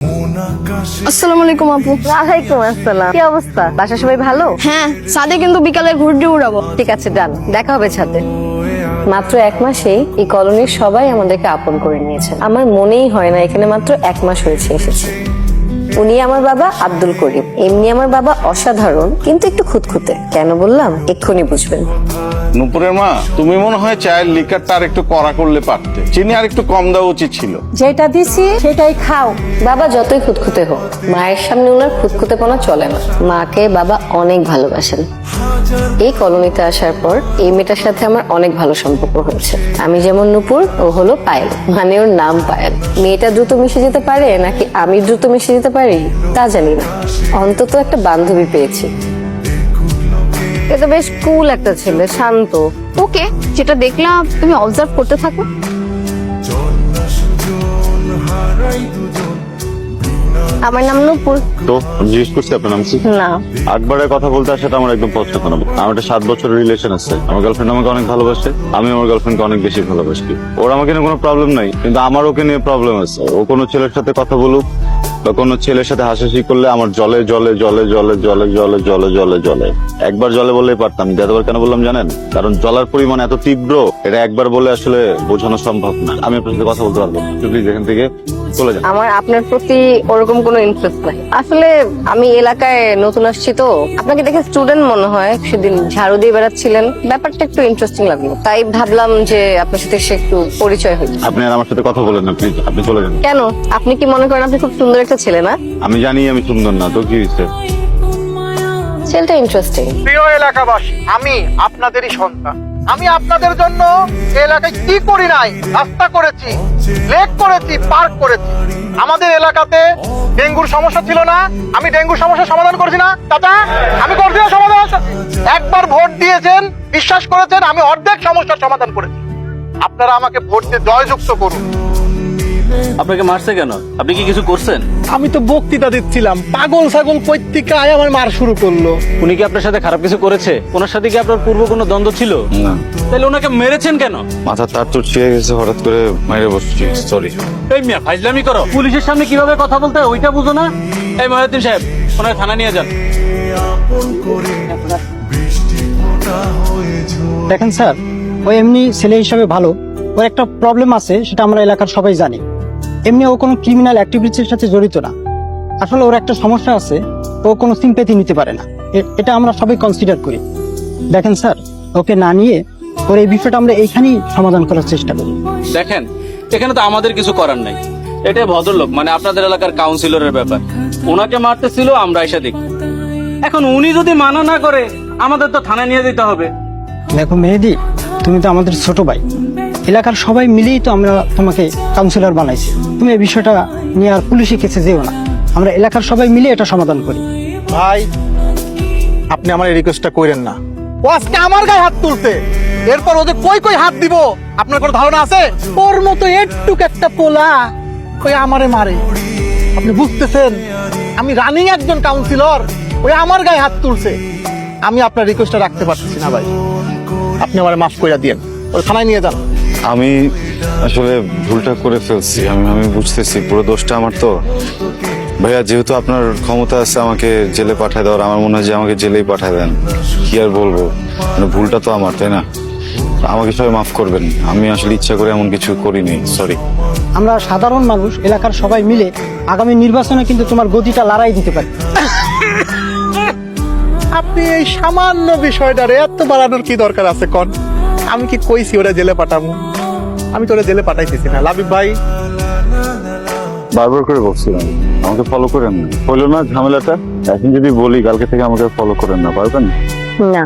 আসসালামু আলাইকুম আপু। ওয়ালাইকুম আসসালাম। কি অবস্থা? বাসা সবাই ভালো? হ্যাঁ, ছাদে কিন্তু বিকালে ঘুরতে উড়াবো। ঠিক আছে, ডান, দেখা হবে ছাদে। মাত্র 1 মাসেই এই কলোনির সবাই আমাদেরকে আপন করে নিয়েছে। আমার মনেই হয় না এখানে মাত্র 1 মাস হয়েছে এসেছি। উনি আমার বাবা আব্দুল করিম। এমনি আমার বাবা অসাধারণ, কিন্তু একটু খুঁতখুঁতে। কেন বললাম এক্ষুনি বুঝবেন। নুপুরের মা, তুমি মনে হয় চায়ের লিকারটা আর একটু কড়া করলে পারতে, চিনি আর একটু কম দেওয়া উচিত ছিল। যেটা দিছি সেটাই খাও। বাবা যতই খুঁতখুঁতে হোক, মায়ের সামনে ওনার খুঁতখুঁতেপনা চলে না। মাকে বাবা অনেক ভালোবাসেন। এই কলোনিতে আসার পর এই মেয়েটার সাথে আমার অনেক ভালো সম্পর্ক হয়েছে। আমি যেমন নুপুর, ও হলো পায়েল, মানে ওর নাম পায়েল। মেয়েটা দ্রুত মিশে যেতে পারে নাকি আমি দ্রুত মিশে যেতে পারি তা জানি না, অন্তত একটা বান্ধবী পেয়েছি। এটা বেশ কুল একটা ছেলে, শান্ত। ওকে, যেটা দেখলাম তুমি অবজার্ভ করতে থাকো। আমার নাম নুপুর। তো আমি জিজ্ঞেস করছি আপনার নাম কি? না, আকবরের কথা বলতে আসাটা আমার একদম পছন্দ না। আমার একটা 7 বছরের রিলেশন আছে। আমার গার্লফ্রেন্ড আমাকে অনেক ভালোবাসে, আমি আমার গার্লফ্রেন্ডকে অনেক বেশি ভালোবাসি। ওর আমাকে নিয়ে কোনো প্রবলেম নাই, কিন্তু আমার ওকে নিয়ে প্রবলেম আছে। ও কোনো ছেলের সাথে কথা বলুক বা কোনো ছেলের সাথে হাসাহাসি করলে আমার জলে জলে জলে জলে জলে জলে জলে জলে জলে। একবার জলে বললেই পারতাম, যতবার কেন বললাম জানেন? কারণ জলার পরিমাণ এত তীব্র, এটা একবার বলে আসলে বোঝানো সম্ভব না। আমি আপনার সাথে কথা বলতে পারবো না, প্লিজ এখান থেকে চলে যান। আমার আপনার প্রতি ওরকম কোনো ইন্টারেস্ট নাই। আসলে আমি এলাকায় নতুন আসছি তো, আপনাকে দেখে স্টুডেন্ট মনে হয়। সেদিন ঝাড়ু দিয়ে বেড়াচ্ছিলেন, ব্যাপারটা একটু ইন্টারেস্টিং লাগলো, তাই ভাবলাম যে আপনার সাথে সে একটু পরিচয় হই। আপনি আর আমার সাথে কথা বলেন না প্লিজ, আপনি চলে যান। কেন? আপনি কি মনে করেন আপনি খুব সুন্দর একটা ছেলে না? আমি জানি আমি সুন্দর না, তো কি হয়েছে? ছেলেটা ইন্টারেস্টিং। প্রিয় এলাকাবাসী, আমি আপনাদেরই সন্তান। আমি আপনাদের জন্য এই এলাকায় কি করি নাই? রাস্তা করেছি, লেক করেছি, পার্ক করেছি। আমাদের এলাকাতে ডেঙ্গুর সমস্যা ছিল না, আমি ডেঙ্গুর সমস্যার সমাধান করেছি না চাচা? আমি করছি না সমাধান? একবার ভোট দিয়েছেন, বিশ্বাস করেছেন, আমি অর্ধেক সমস্যার সমাধান করেছি। আপনারা আমাকে ভোট দিয়ে জয়যুক্ত করুন। আপনাকে মারছে কেন? আপনি কি কিছু করছেন? আমি তো বক্তৃতা দিচ্ছিলাম, পাগল ছাগল কৈত্তিকা আয় আমার মার শুরু করলো। উনি কি আপনার সাথে খারাপ কিছু করেছে? ওনার সাথে কি আপনার পূর্ব কোনো দ্বন্দ্ব ছিল? না, তাহলে ওনাকে মেরেছেন কেন? মাথা তার তো ছিঁড়ে গেছে, হঠাৎ করে মাইরে বসছি, সরি। এই মিয়া ফাইজলামি করো। পুলিশের সামনে কিভাবে কথা বলতে হয় ওইটা বুঝো না? এই মহিউদ্দিন সাহেব, ওনাকে থানা নিয়ে যান। দেখেন স্যার, ও এমনি ছেলে হিসাবে ভালো। ওর একটা প্রবলেম আছে, সেটা আমরা এলাকার সবাই জানি। এমনি ও কোনো ক্রিমিনাল অ্যাক্টিভিটির সাথে জড়িত না। আসলে ওর একটা সমস্যা আছে, ও কোনো সিম্প্যাথি নিতে পারে না। এটা আমরা সবাই কনসিডার করি। দেখেন স্যার, ওকে না নিয়ে ওর এই বিষয়টা আমরা এইখানেই সমাধান করার চেষ্টা করি। দেখেন, এখানে তো আমাদের কিছু করার নাই। এটা ভদ্রলোক, মানে আপনাদের এলাকার কাউন্সিলরের ব্যাপার। ওনাকে মারতেছিল, আমরা এসে দেখি। এখন উনি যদি মানা না করে, আমাদের তো থানায় নিয়ে যেতে হবে। দেখো মেহেদি, তুমি তো আমাদের ছোট ভাই। এলাকার সবাই মিলেই তো আমরা তোমাকে কাউন্সিলর বানাইছি। তুমি এই বিষয়টা নিয়ে আর পুলিশের কাছে যেও না, আমরা এলাকার সবাই মিলে এটা সমাধান করি। ভাই, আপনি আমার এই রিকোয়েস্টটা করেন না। ও আজকে আমার গায়ে হাত তুলছে, এরপর ওদের কই কই হাত দিব আপনার কোনো ধারণা আছে? ওর মতো একটুক একটা পোলা ওই আমারে মারে, আপনি বুঝতেছেন? আমি রানিং একজন কাউন্সিলর, ওই আমার গায়ে হাত তুলছে। আমি আপনার রিকোয়েস্টটা রাখতে পারতেছি না ভাই, আপনি আমারে মাফ করে দিয়েন, ওই থানায় নিয়ে যান। আমি আসলে ভুলটা করে ফেলছি, আমি বুঝতেছি পুরো দোষটা আমার। তো ভাইয়া, যেহেতু আপনার ক্ষমতা আছে আমাকে জেলে পাঠায় দেওয়ার, আমার মনে হয় যে আমাকে জেলেই পাঠায় দেন। কি আর বলবো, মানে ভুলটা তো আমার, তাই না? আমাকে সবাই মাফ করবেন, আমি আসলে ইচ্ছা করে এমন কিছু করিনি, সরি। আমরা সাধারণ মানুষ এলাকার সবাই মিলে আগামী নির্বাচনে কিন্তু তোমার গদিটা লড়াই দিতে পারি। আপনি এই সামান্য বিষয়টারে এত বাড়ানোর কি দরকার আছে কোন? আমি কি কইছি ওরা জেলে পাঠাবো? আমি তো ওরা জেলে পাঠাইতেছি না। লাবিব ভাই, বারবার করে বলছিলাম আমাকে ফলো করেন না, হইলো না ঝামেলাটা। এখন যদি বলি কালকে থেকে আমাকে ফলো করেন না, পারবেন? না,